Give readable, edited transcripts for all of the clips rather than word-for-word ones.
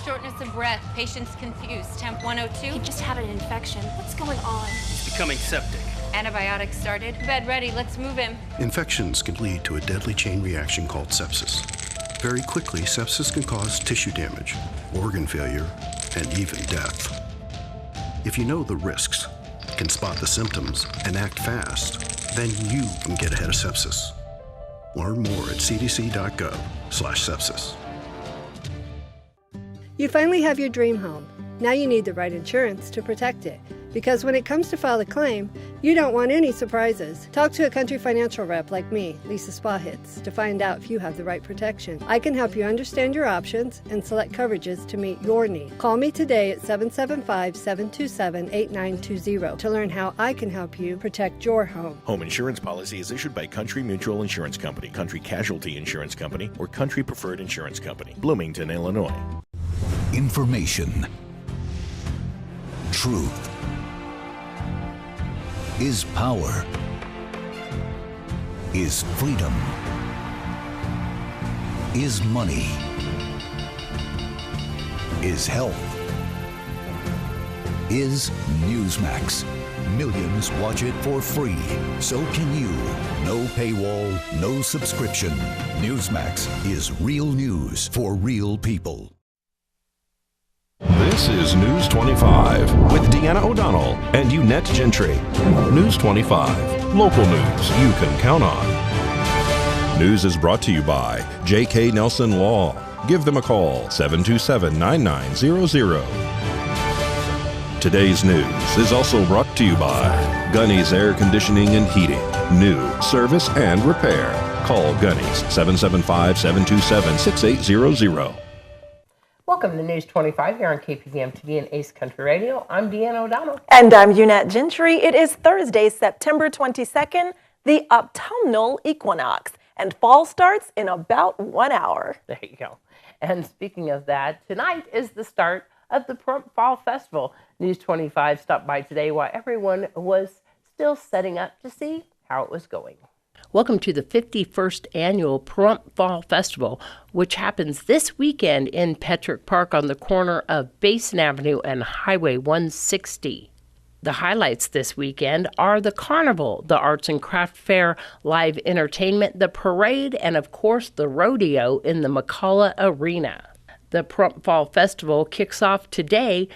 shortness of breath, patient's confused, temp 102. He just had an infection. What's going on? He's becoming septic. Antibiotics started. Bed ready, let's move him. Infections can lead to a deadly chain reaction called sepsis. Very quickly, sepsis can cause tissue damage, organ failure, and even death. If you know the risks, can spot the symptoms, and act fast, then you can get ahead of sepsis. Learn more at cdc.gov/sepsis. You finally have your dream home. Now you need the right insurance to protect it. Because when it comes to file a claim, you don't want any surprises. Talk to a Country Financial rep like me, Lisa Spahitz, to find out if you have the right protection. I can help you understand your options and select coverages to meet your need. Call me today at 775-727-8920 to learn how I can help you protect your home. Home insurance policy is issued by Country Mutual Insurance Company, Country Casualty Insurance Company, or Country Preferred Insurance Company, Bloomington, Illinois. Information. Truth is power, is freedom, is money, is health, is Newsmax. Millions watch it for free. So can you. No paywall, no subscription. Newsmax is real news for real people. This is News 25 with Deanna O'Donnell and Unette Gentry. News 25, local news you can count on. News is brought to you by J.K. Nelson Law. Give them a call, 727-9900. Today's news is also brought to you by Gunny's Air Conditioning and Heating. New service and repair. Call Gunny's, 775-727-6800. Welcome to News 25 here on KPVM TV and Ace Country Radio. I'm Deanna O'Donnell. And I'm Unette Gentry. It is Thursday, September 22nd, the autumnal equinox, and fall starts in about 1 hour. There you go. And speaking of that, tonight is the start of the Pahrump Fall Festival. News 25 stopped by today while everyone was still setting up to see how it was going. Welcome to the 51st Annual Pahrump Fall Festival, which happens this weekend in Petrick Park on the corner of Basin Avenue and Highway 160. The highlights this weekend are the carnival, the arts and craft fair, live entertainment, the parade, and of course the rodeo in the McCullough Arena. The Pahrump Fall Festival kicks off today,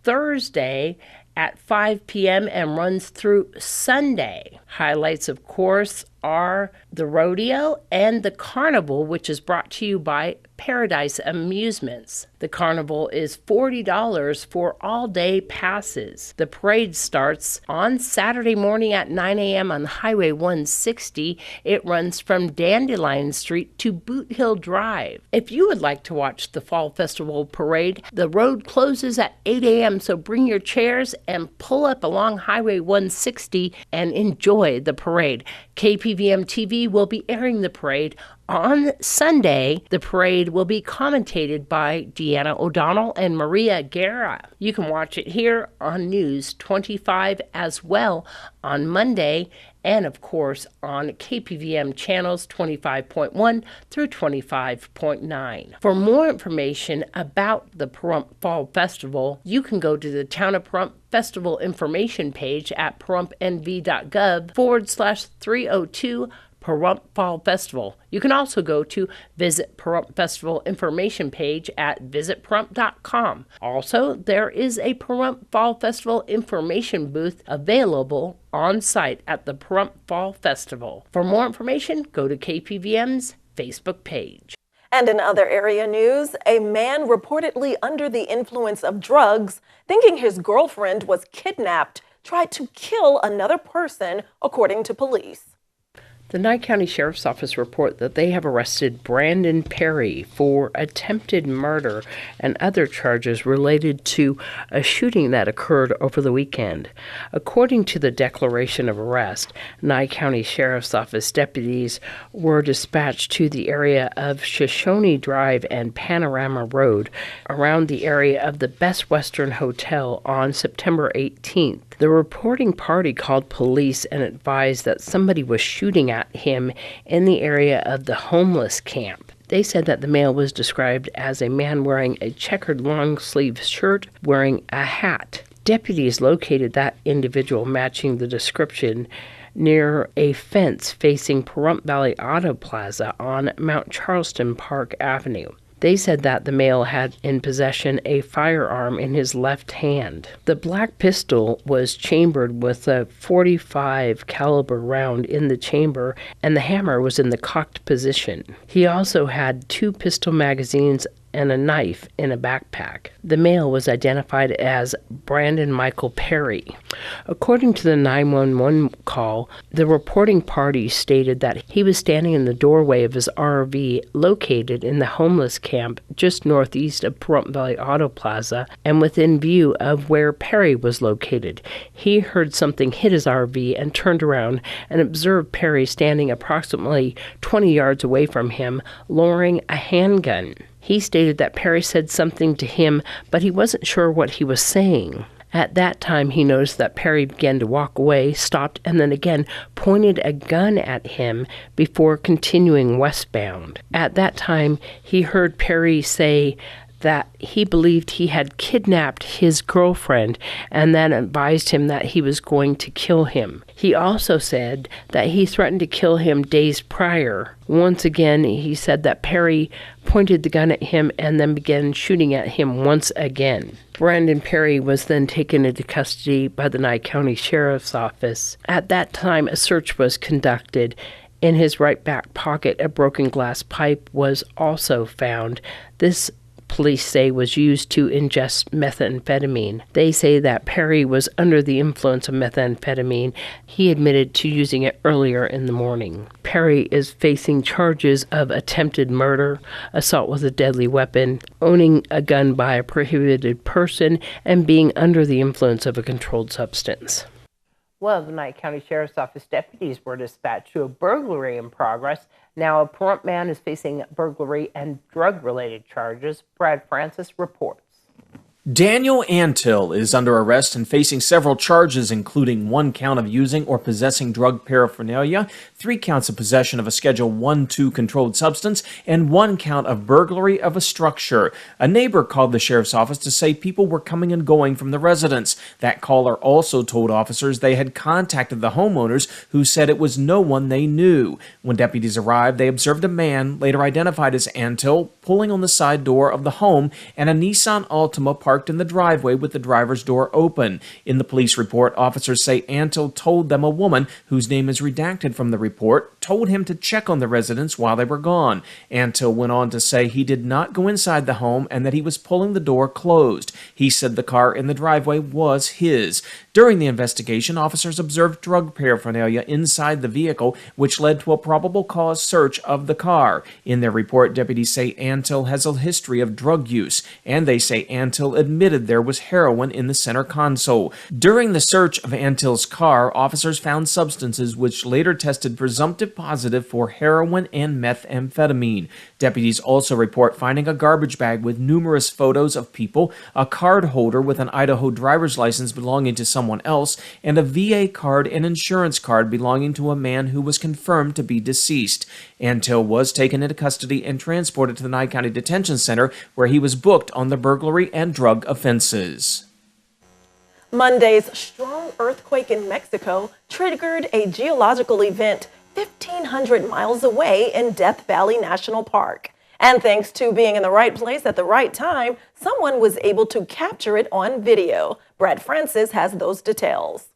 Thursday, at 5 p.m. and runs through Sunday. Highlights, of course, are the rodeo and the carnival, which is brought to you by Paradise Amusements. The carnival is $40 for all-day passes. The parade starts on Saturday morning at 9 a.m. on Highway 160. It runs from Dandelion Street to Boot Hill Drive. If you would like to watch the Fall Festival parade, the road closes at 8 a.m., so bring your chairs and pull up along Highway 160 and enjoy the parade. KPVM TV will be airing the parade on Sunday. The parade will be commentated by Deanna O'Donnell and Maria Guerra. You can watch it here on News 25 as well on Monday, and of course on KPVM channels 25.1 through 25.9. For more information about the Pahrump Fall Festival, you can go to the Town of Pahrump Festival information page at pahrump.nv/302 Pahrump Fall Festival. You can also go to Visit Pahrump Festival information page at visitpahrump.com. Also, there is a Pahrump Fall Festival information booth available on site at the Pahrump Fall Festival. For more information, go to KPVM's Facebook page. And in other area news, a man reportedly under the influence of drugs, thinking his girlfriend was kidnapped, tried to kill another person, according to police. The Nye County Sheriff's Office report that they have arrested Brandon Perry for attempted murder and other charges related to a shooting that occurred over the weekend. According to the declaration of arrest, Nye County Sheriff's Office deputies were dispatched to the area of Shoshone Drive and Panorama Road around the area of the Best Western Hotel on September 18th. The reporting party called police and advised that somebody was shooting at him in the area of the homeless camp. They said that the male was described as a man wearing a checkered long-sleeve shirt, wearing a hat. Deputies located that individual matching the description near a fence facing Pahrump Valley Auto Plaza on Mount Charleston Park Avenue. They said that the male had in possession a firearm in his left hand. The black pistol was chambered with a .45 caliber round in the chamber, and the hammer was in the cocked position. He also had 2 pistol magazines and a knife in a backpack. The male was identified as Brandon Michael Perry. According to the 911 call, the reporting party stated that he was standing in the doorway of his RV located in the homeless camp just northeast of Pahrump Valley Auto Plaza and within view of where Perry was located. He heard something hit his RV and turned around and observed Perry standing approximately 20 yards away from him, lowering a handgun. He stated that Perry said something to him, but he wasn't sure what he was saying. At that time, he noticed that Perry began to walk away, stopped, and then again pointed a gun at him before continuing westbound. At that time, he heard Perry say that he believed he had kidnapped his girlfriend and then advised him that he was going to kill him. He also said that he threatened to kill him days prior. Once again, he said that Perry pointed the gun at him and then began shooting at him once again. Brandon Perry was then taken into custody by the Nye County Sheriff's Office. At that time, a search was conducted. In his right back pocket, a broken glass pipe was also found. This police say was used to ingest methamphetamine. They say that Perry was under the influence of methamphetamine. He admitted to using it earlier in the morning. Perry is facing charges of attempted murder, assault with a deadly weapon, owning a gun by a prohibited person, and being under the influence of a controlled substance. Well, the Nye County Sheriff's Office deputies were dispatched to a burglary in progress. Now a Pahrump man is facing burglary and drug-related charges. Brad Francis reports. Daniel Antill is under arrest and facing several charges, including 1 count of using or possessing drug paraphernalia, 3 counts of possession of a Schedule 1-2 controlled substance, and 1 count of burglary of a structure. A neighbor called the sheriff's office to say people were coming and going from the residence. That caller also told officers they had contacted the homeowners, who said it was no one they knew. When deputies arrived, they observed a man, later identified as Antill, pulling on the side door of the home, and a Nissan Altima parked in the driveway with the driver's door open. In the police report, officers say Antill told them a woman, whose name is redacted from the report, told him to check on the residents while they were gone. Antill went on to say he did not go inside the home and that he was pulling the door closed. He said the car in the driveway was his. During the investigation, officers observed drug paraphernalia inside the vehicle, which led to a probable cause search of the car. In their report, deputies say Antill has a history of drug use, and they say Antill admitted there was heroin in the center console. During the search of Antill's car, officers found substances which later tested presumptive positive for heroin and methamphetamine. Deputies also report finding a garbage bag with numerous photos of people, a card holder with an Idaho driver's license belonging to someone else, and a VA card and insurance card belonging to a man who was confirmed to be deceased. Antill was taken into custody and transported to the Nye County Detention Center, where he was booked on the burglary and drug offenses. Monday's strong earthquake in Mexico triggered a geological event 1,500 miles away in Death Valley National Park. And thanks to being in the right place at the right time, someone was able to capture it on video. Brad Francis has those details.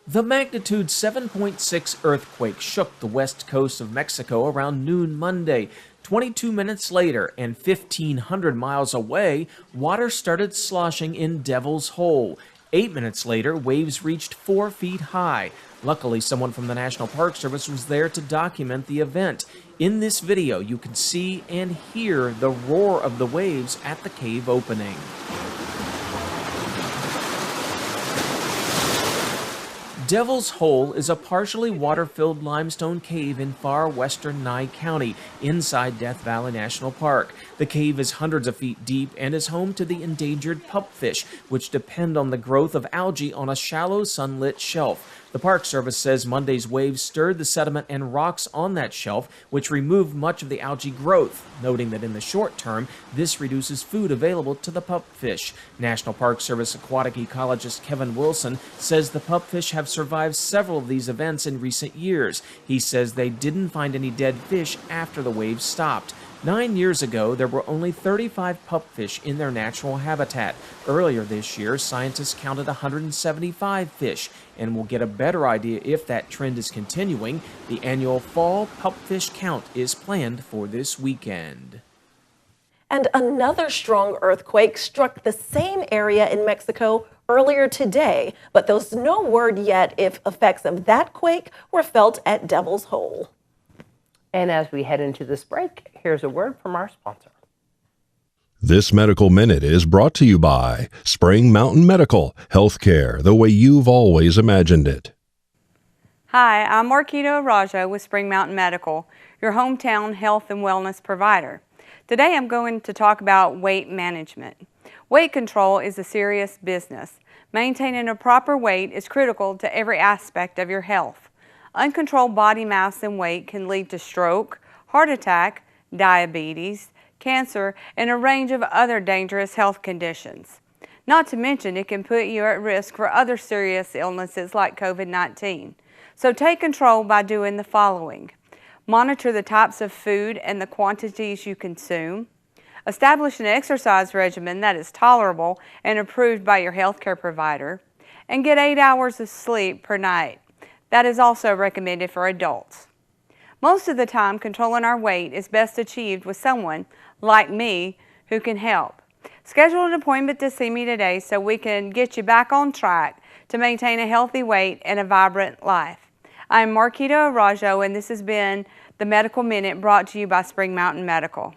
The magnitude 7.6 earthquake shook the west coast of Mexico around noon Monday. 22 minutes later, and 1,500 miles away, water started sloshing in Devil's Hole. 8 minutes later, waves reached 4 feet high. Luckily, someone from the National Park Service was there to document the event. In this video, you can see and hear the roar of the waves at the cave opening. Devil's Hole is a partially water-filled limestone cave in far western Nye County, inside Death Valley National Park. The cave is hundreds of feet deep and is home to the endangered pupfish, which depend on the growth of algae on a shallow sunlit shelf. The Park Service says Monday's waves stirred the sediment and rocks on that shelf, which removed much of the algae growth, noting that in the short term, this reduces food available to the pupfish. National Park Service aquatic ecologist Kevin Wilson says the pupfish have survived several of these events in recent years. He says they didn't find any dead fish after the waves stopped. 9 years ago, there were only 35 pupfish in their natural habitat. Earlier this year, scientists counted 175 fish, and we'll get a better idea if that trend is continuing. The annual fall pupfish count is planned for this weekend. And another strong earthquake struck the same area in Mexico earlier today, but there's no word yet if effects of that quake were felt at Devil's Hole. And as we head into this break, here's a word from our sponsor. This Medical Minute is brought to you by Spring Mountain Medical, healthcare the way you've always imagined it. Hi, I'm Marquita Arajo with Spring Mountain Medical, your hometown health and wellness provider. Today I'm going to talk about weight management. Weight control is a serious business. Maintaining a proper weight is critical to every aspect of your health. Uncontrolled body mass and weight can lead to stroke, heart attack, diabetes, cancer, and a range of other dangerous health conditions. Not to mention, it can put you at risk for other serious illnesses like COVID-19. So take control by doing the following. Monitor the types of food and the quantities you consume. Establish an exercise regimen that is tolerable and approved by your healthcare provider. And get 8 hours of sleep per night. That is also recommended for adults. Most of the time, controlling our weight is best achieved with someone like me who can help. Schedule an appointment to see me today so we can get you back on track to maintain a healthy weight and a vibrant life. I'm Marquita Arajo, and this has been the Medical Minute brought to you by Spring Mountain Medical.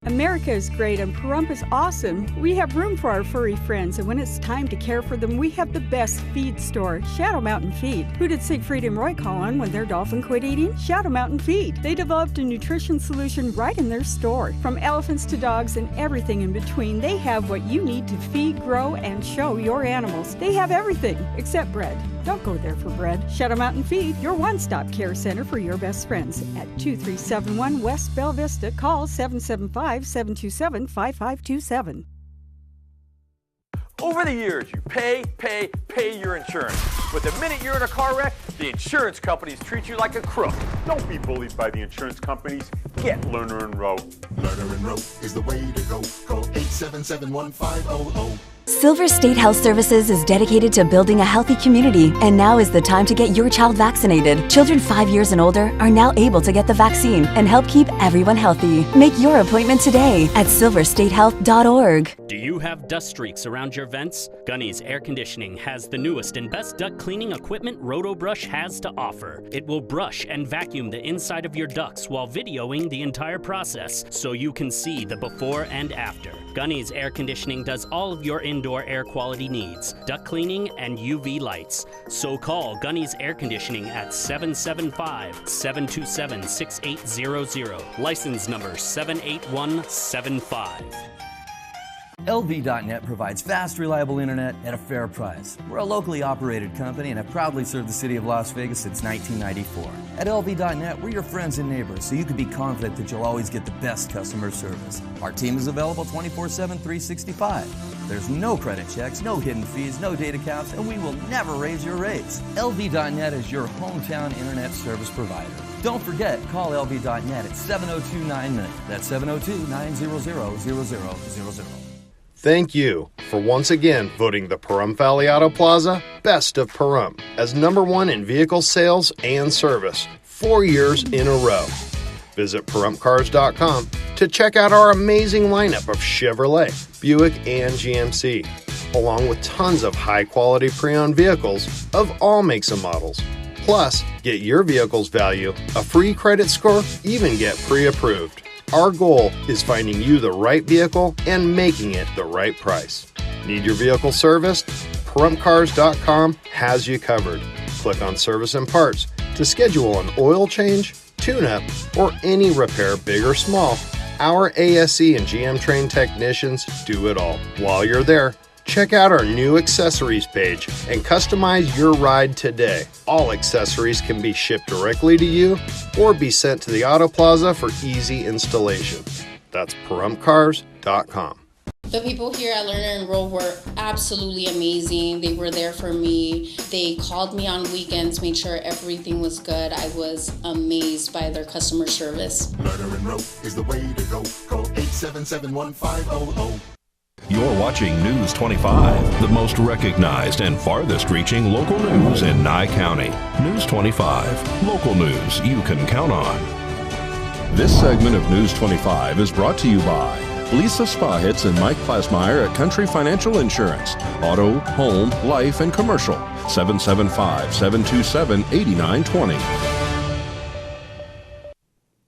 America is great and Pahrump is awesome. We have room for our furry friends, and when it's time to care for them, we have the best feed store, Shadow Mountain Feed. Who did Siegfried and Roy call on when their dolphin quit eating? Shadow Mountain Feed. They developed a nutrition solution right in their store. From elephants to dogs and everything in between, they have what you need to feed, grow, and show your animals. They have everything except bread. Don't go there for bread. Shadow Mountain Feed, your one-stop care center for your best friends. At 2371 West Bell Vista, call 775-727-5527. Over the years, you pay your insurance. But the minute you're in a car wreck, the insurance companies treat you like a crook. Don't be bullied by the insurance companies. Get Lerner and Rowe. Lerner and Rowe is the way to go. Call 877-1500. Silver State Health Services is dedicated to building a healthy community, and now is the time to get your child vaccinated. Children 5 years and older are now able to get the vaccine and help keep everyone healthy. Make your appointment today at silverstatehealth.org. Do you have dust streaks around your vents? Gunny's Air Conditioning has the newest and best duct cleaning equipment RotoBrush has to offer. It will brush and vacuum the inside of your ducts while videoing the entire process so you can see the before and after. Gunny's Air Conditioning does all of your indoor air quality needs, duct cleaning and UV lights. So call Gunny's Air Conditioning at 775-727-6800. License number 78175. LV.net provides fast, reliable internet at a fair price. We're a locally operated company and have proudly served the city of Las Vegas since 1994. At LV.net, we're your friends and neighbors, so you can be confident that you'll always get the best customer service. Our team is available 24/7, 365. There's no credit checks, no hidden fees, no data caps, and we will never raise your rates. LV.net is your hometown internet service provider. Don't forget, call LV.net at 702-9-MINUTE. That's 702-900-0000. Thank you for once again voting the Pahrump Valley Auto Plaza Best of Pahrump as #1 in vehicle sales and service 4 years in a row. Visit PaHrumpCars.com to check out our amazing lineup of Chevrolet, Buick, and GMC, along with tons of high-quality pre-owned vehicles of all makes and models. Plus, get your vehicle's value, a free credit score, even get pre-approved. Our goal is finding you the right vehicle and making it the right price. Need your vehicle serviced? PaHrumpCars.com has you covered. Click on Service and Parts to schedule an oil change, tune-up, or any repair, big or small. Our ASE and GM trained technicians do it all. While you're there, Check out our new accessories page and customize your ride today. All accessories can be shipped directly to you or be sent to the Auto Plaza for easy installation. That's PahrumCars.com. The people here at Lerner and Roll were absolutely amazing. They were there for me. They called me on weekends, made sure everything was good. I was amazed by their customer service. Lerner and Roll is the way to go. Call 877-1500. You're watching News 25, the most recognized and farthest reaching local news in Nye County. News 25, local news you can count on. This segment of News 25 is brought to you by Lisa Spahitz and Mike Plasmeyer at Country Financial Insurance. Auto, home, life, and commercial. 775-727-8920.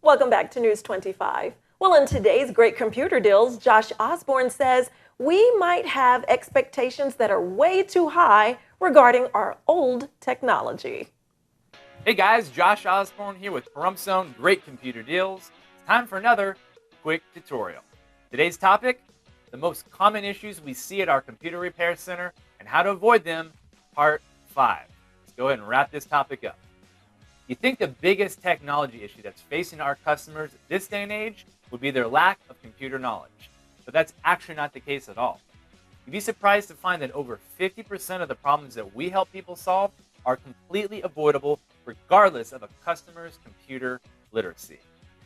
Welcome back to News 25. Well, in today's great computer deals, Josh Osborne says we might have expectations that are way too high regarding our old technology. Hey guys, Josh Osborne here with Pahrump Zone Great Computer Deals. It's time for another quick tutorial. Today's topic, the most common issues we see at our computer repair center and how to avoid them, part 5. Let's go ahead and wrap this topic up. You think the biggest technology issue that's facing our customers at this day and age would be their lack of computer knowledge, but that's actually not the case at all. You'd be surprised to find that over 50% of the problems that we help people solve are completely avoidable regardless of a customer's computer literacy.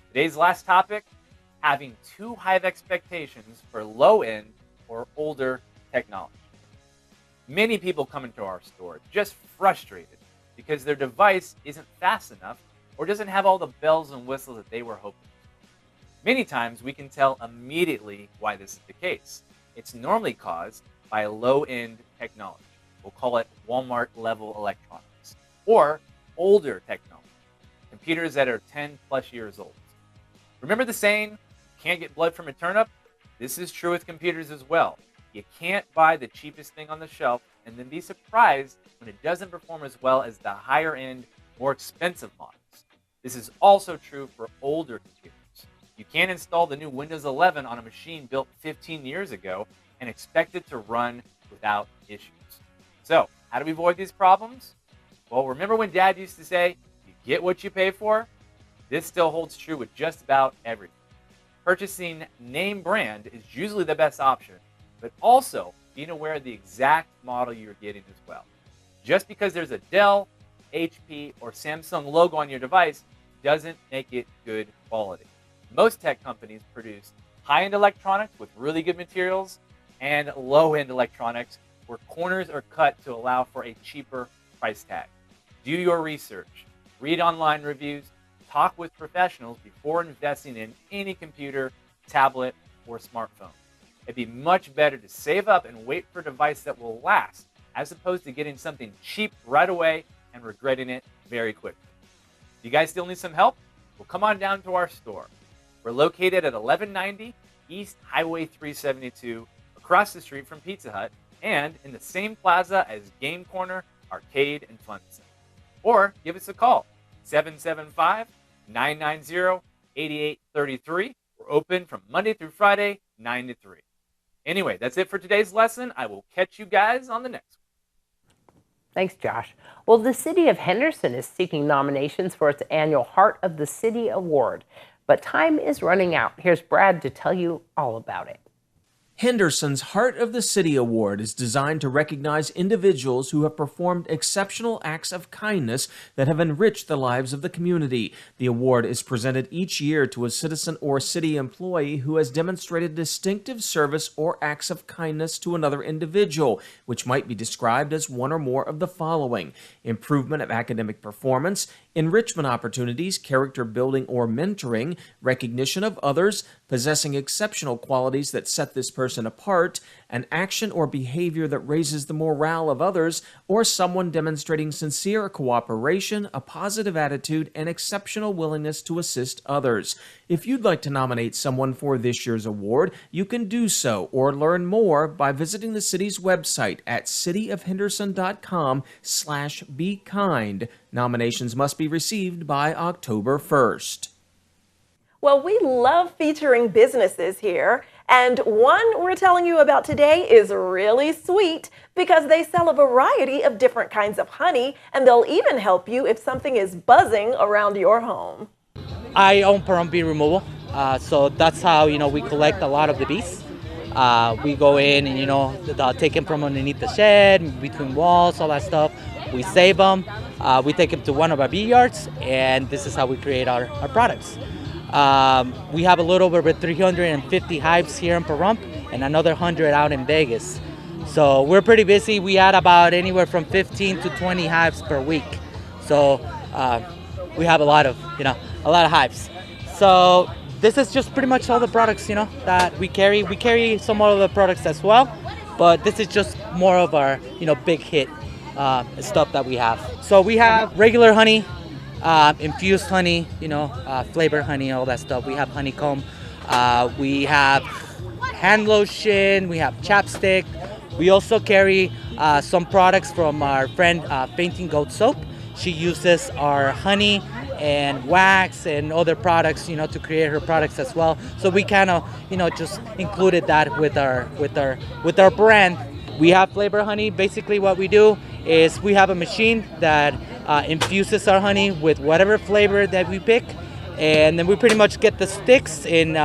Today's last topic, having too high of expectations for low-end or older technology. Many people come into our store just frustrated because their device isn't fast enough or doesn't have all the bells and whistles that they were hoping for. Many times we can tell immediately why this is the case. It's normally caused by low-end technology. We'll call it Walmart-level electronics or older technology, computers that are 10 plus years old. Remember the saying, can't get blood from a turnip? This is true with computers as well. You can't buy the cheapest thing on the shelf and then be surprised when it doesn't perform as well as the higher end, more expensive models. This is also true for older computers. You can't install the new Windows 11 on a machine built 15 years ago and expect it to run without issues. So, how do we avoid these problems? Well, remember when Dad used to say, you get what you pay for? This still holds true with just about everything. Purchasing name brand is usually the best option, but also being aware of the exact model you're getting as well. Just because there's a Dell, HP, or Samsung logo on your device doesn't make it good quality. Most tech companies produce high-end electronics with really good materials and low-end electronics where corners are cut to allow for a cheaper price tag. Do your research, read online reviews, talk with professionals before investing in any computer, tablet, or smartphone. It'd be much better to save up and wait for a device that will last, as opposed to getting something cheap right away and regretting it very quickly. You guys still need some help? Well, come on down to our store. We're located at 1190 East Highway 372, across the street from Pizza Hut, and in the same plaza as Game Corner, Arcade, and Fun Center. Or give us a call, 775-990-8833. We're open from Monday through Friday, 9 to 3. Anyway, that's it for today's lesson. I will catch you guys on the next one. Thanks, Josh. Well, the City of Henderson is seeking nominations for its annual Heart of the City Award, but time is running out. Here's Brad to tell you all about it. Henderson's Heart of the City Award is designed to recognize individuals who have performed exceptional acts of kindness that have enriched the lives of the community. The award is presented each year to a citizen or city employee who has demonstrated distinctive service or acts of kindness to another individual, which might be described as one or more of the following: improvement of academic performance, enrichment opportunities, character building or mentoring, recognition of others, possessing exceptional qualities that set this person apart, an action or behavior that raises the morale of others, or someone demonstrating sincere cooperation, a positive attitude, and exceptional willingness to assist others. If you'd like to nominate someone for this year's award, you can do so or learn more by visiting the city's website at cityofhenderson.com/bekind. Nominations must be received by October 1st. Well, we love featuring businesses here, And one we're telling you about today is really sweet because they sell a variety of different kinds of honey, and they'll even help you if something is buzzing around your home. I own Pahrump Bee Removal, so that's how, we collect a lot of the bees. We go in and, take them from underneath the shed, between walls, all that stuff. We save them. We take them to one of our bee yards, and this is how we create our products. We have a little over 350 hives here in Pahrump and another 100 out in Vegas. So we're pretty busy. We add about anywhere from 15 to 20 hives per week. So we have a lot of hives. So this is just pretty much all the products, that we carry. We carry some other products as well, but this is just more of our, big hit stuff that we have. So we have regular honey, infused honey, flavor honey, all that stuff. We have honeycomb. We have hand lotion. We have chapstick. We also carry some products from our friend Fainting Goat Soap. She uses our honey and wax and other products, to create her products as well. So we kind of, just included that with our brand. We have flavor honey. Basically what we do is we have a machine that infuses our honey with whatever flavor that we pick, and then we pretty much get the sticks in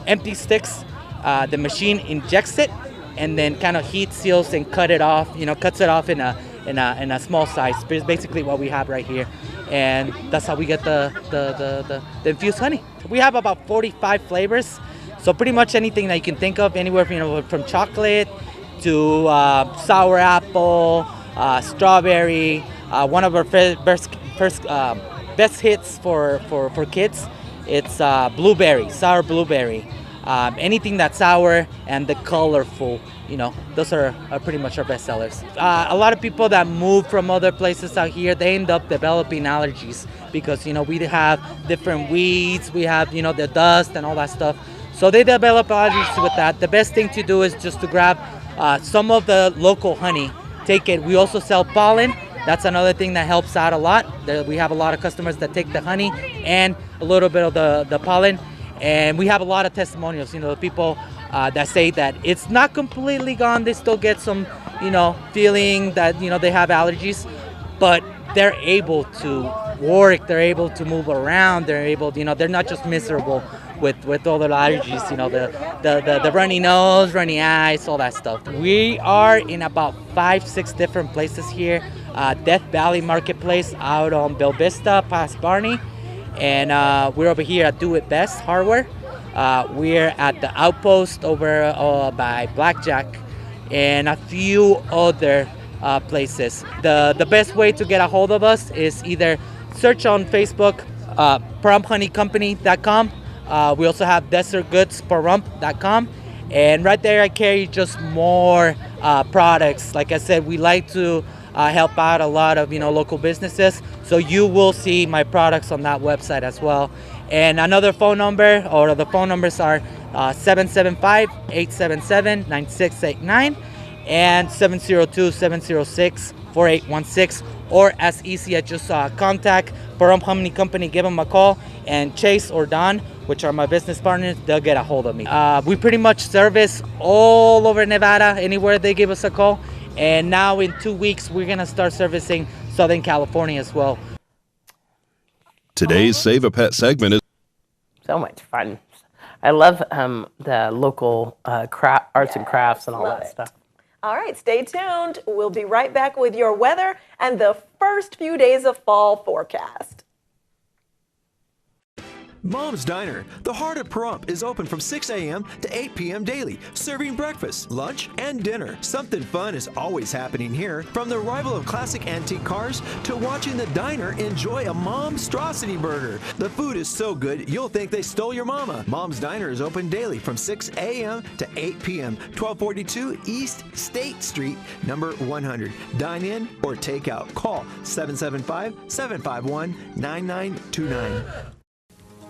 empty sticks. The machine injects it and then kind of heat seals and cuts it off in a small size. Basically what we have right here, and that's how we get the infused honey. We have about 45 flavors, so pretty much anything that you can think of, anywhere from chocolate to sour apple, strawberry. One of our best hits for kids, it's blueberry, sour blueberry. Anything that's sour and the colorful, those are pretty much our best sellers. A lot of people that move from other places out here, they end up developing allergies because, we have different weeds, we have, the dust and all that stuff. So they develop allergies with that. The best thing to do is just to grab some of the local honey, take it. We also sell pollen. That's another thing that helps out a lot. We have a lot of customers that take the honey and a little bit of the pollen. And we have a lot of testimonials, the people that say that it's not completely gone. They still get some, feeling that, they have allergies, but they're able to work, they're able to move around, they're able, they're not just miserable with all the allergies, the runny nose, runny eyes, all that stuff. We are in about 5-6 different places here. Death Valley Marketplace out on Bell Vista, past Barney. And we're over here at Do It Best Hardware. We're at the Outpost over by Blackjack and a few other places. The best way to get a hold of us is either search on Facebook, PaHrumpHoneyCompany.com. We also have DesertGoodsPahrump.com. And right there I carry just more products. Like I said, we like to help out a lot of local businesses, so you will see my products on that website as well. And another phone number, or the phone numbers are 775-877-9689 and 702-706-4816, or as easy as just contact Pahrump Honey Company, give them a call, and Chase or Don, which are my business partners, they'll get a hold of me. We pretty much service all over Nevada, anywhere they give us a call. And now in 2 weeks, we're going to start servicing Southern California as well. Today's Save a Pet segment is so much fun. I love the local arts and crafts and all that stuff. All right, stay tuned. We'll be right back with your weather and the first few days of fall forecast. Mom's Diner, the heart of Pahrump, is open from 6 a.m. to 8 p.m. daily, serving breakfast, lunch, and dinner. Something fun is always happening here, from the arrival of classic antique cars to watching the diner enjoy a Momstrosity burger. The food is so good, you'll think they stole your mama. Mom's Diner is open daily from 6 a.m. to 8 p.m., 1242 East State Street, number 100. Dine in or take out. Call 775-751-9929.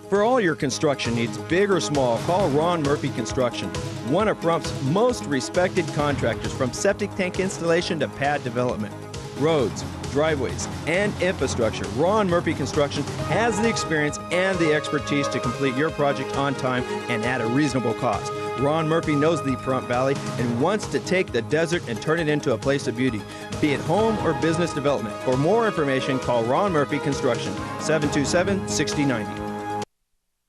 For all your construction needs, big or small, call Ron Murphy Construction, one of Pahrump's most respected contractors, from septic tank installation to pad development. roads, driveways, and infrastructure, Ron Murphy Construction has the experience and the expertise to complete your project on time and at a reasonable cost. Ron Murphy knows the Pahrump Valley and wants to take the desert and turn it into a place of beauty, be it home or business development. For more information, call Ron Murphy Construction, 727-6090.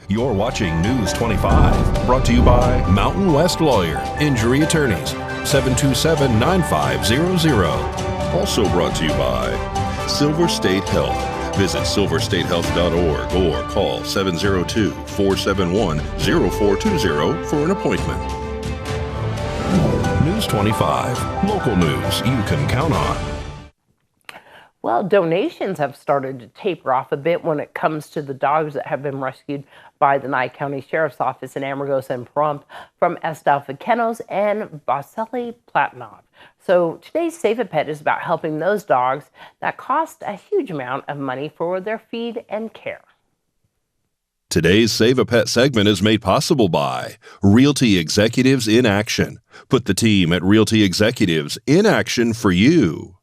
You're watching News 25, brought to you by Mountain West Lawyer, Injury Attorneys, 727-9500. Also brought to you by Silver State Health. Visit silverstatehealth.org or call 702-471-0420 for an appointment. News 25, local news you can count on. Well, donations have started to taper off a bit when it comes to the dogs that have been rescued by the Nye County Sheriff's Office in Amargosa and Pahrump from Estalfa Kennels and Vasily Platonov. So today's Save a Pet is about helping those dogs that cost a huge amount of money for their feed and care. Today's Save a Pet segment is made possible by Realty Executives in Action. Put the team at Realty Executives in action for you.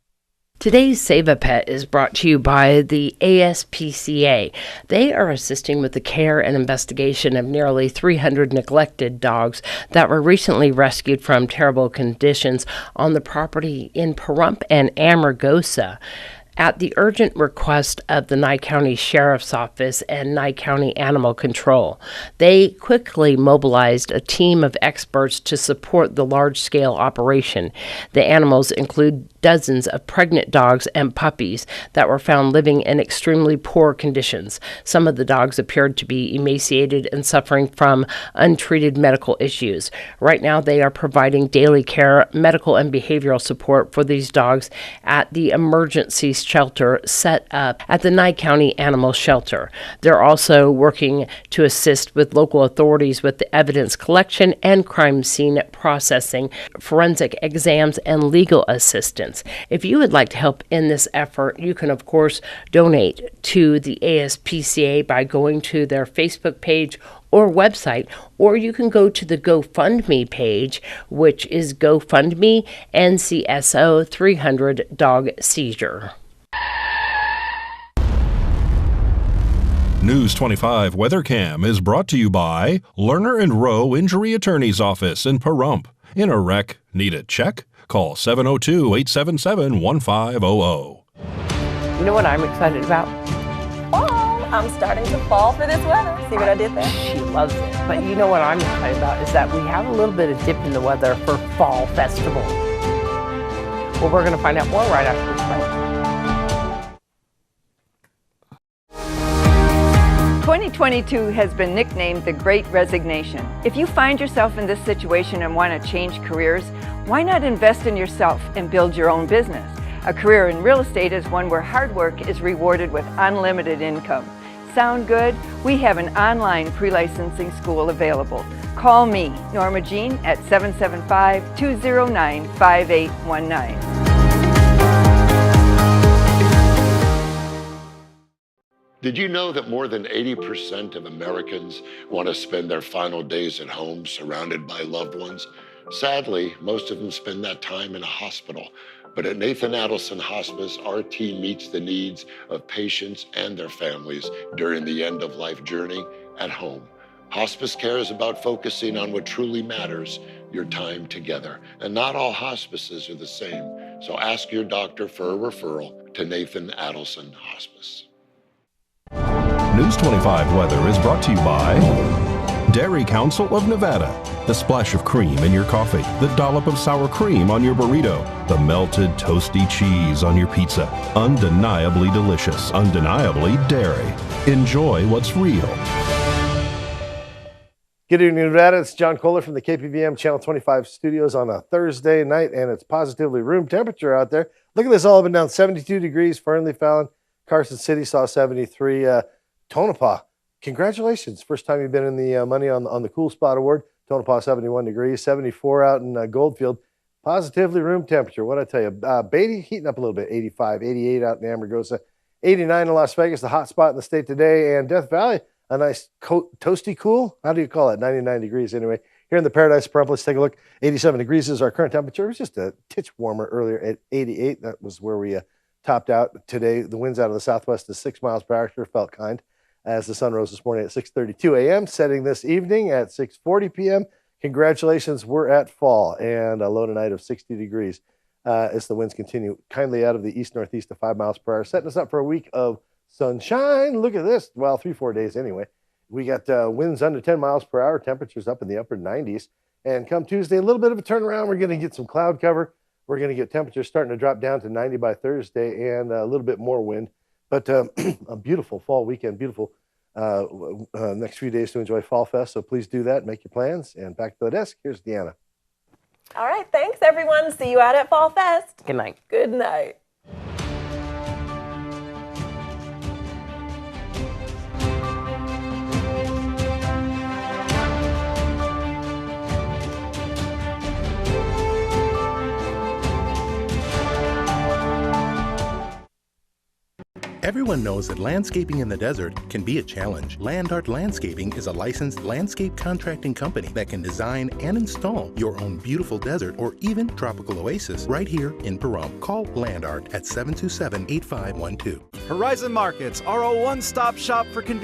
Today's Save a Pet is brought to you by the ASPCA. They are assisting with the care and investigation of nearly 300 neglected dogs that were recently rescued from terrible conditions on the property in Pahrump and Amargosa. At the urgent request of the Nye County Sheriff's Office and Nye County Animal Control, they quickly mobilized a team of experts to support the large-scale operation. The animals include dozens of pregnant dogs and puppies that were found living in extremely poor conditions. Some of the dogs appeared to be emaciated and suffering from untreated medical issues. Right now, they are providing daily care, medical, and behavioral support for these dogs at the emergency shelter set up at the Nye County Animal Shelter. They're also working to assist with local authorities with the evidence collection and crime scene processing, forensic exams, and legal assistance. If you would like to help in this effort, you can, of course, donate to the ASPCA by going to their Facebook page or website, or you can go to the GoFundMe page, which is GoFundMe NCSO 300 Dog Seizure. News 25 WeatherCam is brought to you by Lerner and Rowe Injury Attorney's Office in Pahrump. In a wreck, need a check? Call 702-877-1500. You know what I'm excited about? Fall. I'm starting to fall for this weather. See what I did there? She loves it. But you know what I'm excited about is that we have a little bit of dip in the weather for Fall Festival. Well, we're going to find out more right after this break. 2022 has been nicknamed the Great Resignation. If you find yourself in this situation and want to change careers, why not invest in yourself and build your own business? A career in real estate is one where hard work is rewarded with unlimited income. Sound good? We have an online pre-licensing school available. Call me, Norma Jean, at 775-209-5819. Did you know that more than 80% of Americans want to spend their final days at home surrounded by loved ones? Sadly, most of them spend that time in a hospital. But at Nathan Adelson Hospice, our team meets the needs of patients and their families during the end-of-life journey at home. Hospice care is about focusing on what truly matters, your time together. And not all hospices are the same. So ask your doctor for a referral to Nathan Adelson Hospice. News 25 weather is brought to you by Dairy Council of Nevada. The splash of cream in your coffee, the dollop of sour cream on your burrito, the melted toasty cheese on your pizza. Undeniably delicious, undeniably dairy. Enjoy what's real. Good evening, Nevada. It's John Kohler from the KPVM Channel 25 studios on a Thursday night, and it's positively room temperature out there. Look at this, all up and down, 72 degrees, Fernley, Fallon, Carson City saw 73. Tonopah, congratulations. First time you've been in the money on the Cool Spot Award. Tonopah, 71 degrees, 74 out in Goldfield. Positively room temperature. What I tell you, Beatty heating up a little bit, 85, 88 out in Amargosa, 89 in Las Vegas, the hot spot in the state today, and Death Valley, a nice toasty cool. How do you call it? 99 degrees anyway. Here in the Paradise Pahrump, let's take a look. 87 degrees is our current temperature. It was just a titch warmer earlier at 88. That was where we topped out today. The winds out of the southwest is 6 miles per hour. Sure felt kind as the sun rose this morning at 6:32 a.m., setting this evening at 6:40 p.m. Congratulations, we're at fall and a low tonight of 60 degrees as the winds continue kindly out of the east-northeast to 5 miles per hour, setting us up for a week of sunshine. Look at this. Well, 3-4 days anyway. We got winds under 10 miles per hour, temperatures up in the upper 90s. And come Tuesday, a little bit of a turnaround. We're going to get some cloud cover. We're going to get temperatures starting to drop down to 90 by Thursday and a little bit more wind. But a beautiful fall weekend, beautiful next few days to enjoy Fall Fest. So please do that. Make your plans. And back to the desk. Here's Deanna. All right. Thanks, everyone. See you out at Fall Fest. Good night. Good night. Everyone knows that landscaping in the desert can be a challenge. Land Art Landscaping is a licensed landscape contracting company that can design and install your own beautiful desert or even tropical oasis right here in Pahrump. Call Land Art at 727-8512. Horizon Markets are a one-stop shop for convenience.